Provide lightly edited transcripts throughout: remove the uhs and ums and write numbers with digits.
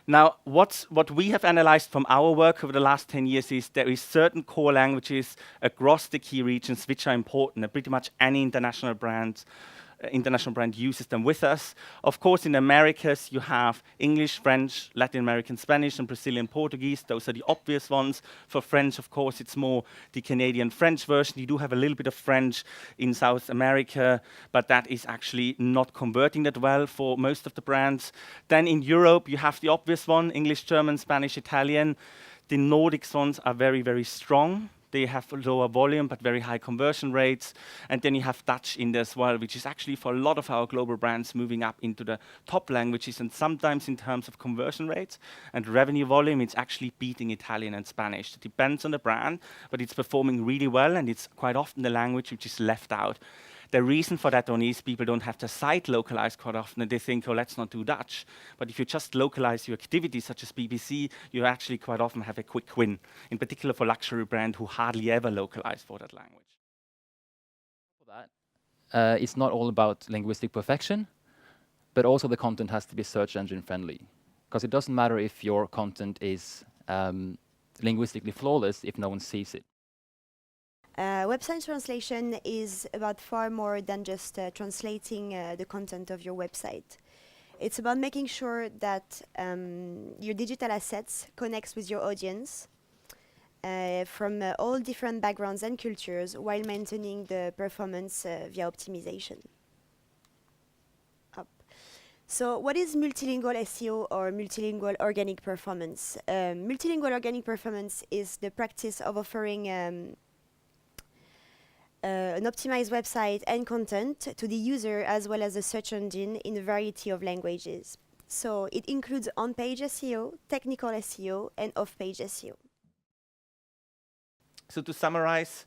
Now, what we have analyzed from our work over the last 10 years is there is certain core languages across the key regions which are important, and pretty much any international brand uses them with us. Of course, in Americas, you have English, French, Latin American Spanish, and Brazilian Portuguese. Those are the obvious ones. For French, of course, it's more the Canadian French version. You do have a little bit of French in South America, but that is actually not converting that well for most of the brands. Then in Europe, you have the obvious one, English, German, Spanish, Italian. The Nordics ones are very, very strong. They have lower volume, but very high conversion rates. And then you have Dutch in there as well, which is actually for a lot of our global brands moving up into the top languages. And sometimes in terms of conversion rates and revenue volume, it's actually beating Italian and Spanish. It depends on the brand, but it's performing really well. And it's quite often the language which is left out. The reason for that only is people don't have the site localized quite often, and they think, oh, let's not do Dutch. But if you just localize your activities, such as BBC, you actually quite often have a quick win, in particular for luxury brand who hardly ever localize for that language. For that, it's not all about linguistic perfection, but also the content has to be search engine friendly. Because it doesn't matter if your content is linguistically flawless if no one sees it. Website translation is about far more than just translating the content of your website. It's about making sure that your digital assets connects with your audience from all different backgrounds and cultures while maintaining the performance via optimization. So what is multilingual SEO or multilingual organic performance? Multilingual organic performance is the practice of offering an optimized website and content to the user as well as the search engine in a variety of languages. So it includes on-page SEO, technical SEO, and off-page SEO. So to summarize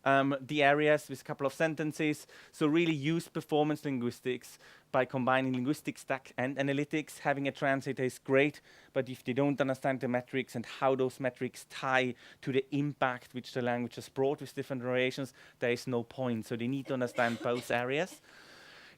the areas with a couple of sentences, so really use performance linguistics by combining linguistic stack and analytics. Having a translator is great, but if they don't understand the metrics and how those metrics tie to the impact which the language has brought with different variations, there is no point. So they need to understand both areas.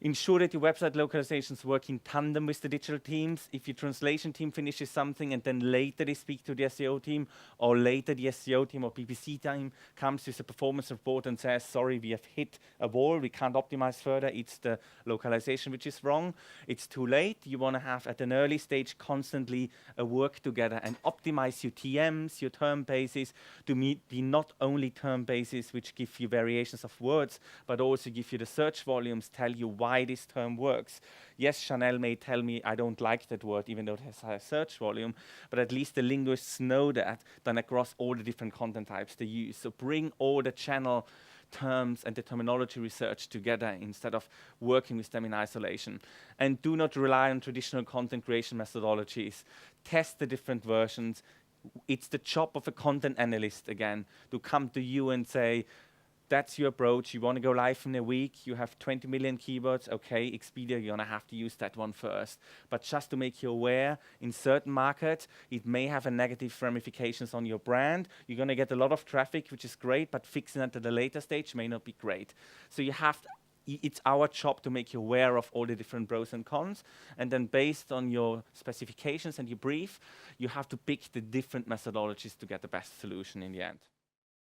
Ensure that your website localizations work in tandem with the digital teams. If your translation team finishes something and then later they speak to the SEO team, or later the SEO team or PPC team comes with a performance report and says, sorry, we have hit a wall, we can't optimize further, it's the localization which is wrong, it's too late. You want to have at an early stage constantly work together and optimize your TMs, your term bases, to meet the not only term bases which give you variations of words, but also give you the search volumes, tell you why this term works. Yes, Chanel may tell me I don't like that word, even though it has high search volume, but at least the linguists know that then across all the different content types they use. So bring all the channel terms and the terminology research together instead of working with them in isolation. And do not rely on traditional content creation methodologies. Test the different versions. It's the job of a content analyst, again, to come to you and say, that's your approach. You want to go live in a week. You have 20 million keywords. Okay, Expedia, you're going to have to use that one first. But just to make you aware, in certain markets, it may have a negative ramifications on your brand. You're going to get a lot of traffic, which is great, but fixing it at a later stage may not be great. So you have to, it's our job to make you aware of all the different pros and cons. And then based on your specifications and your brief, you have to pick the different methodologies to get the best solution in the end.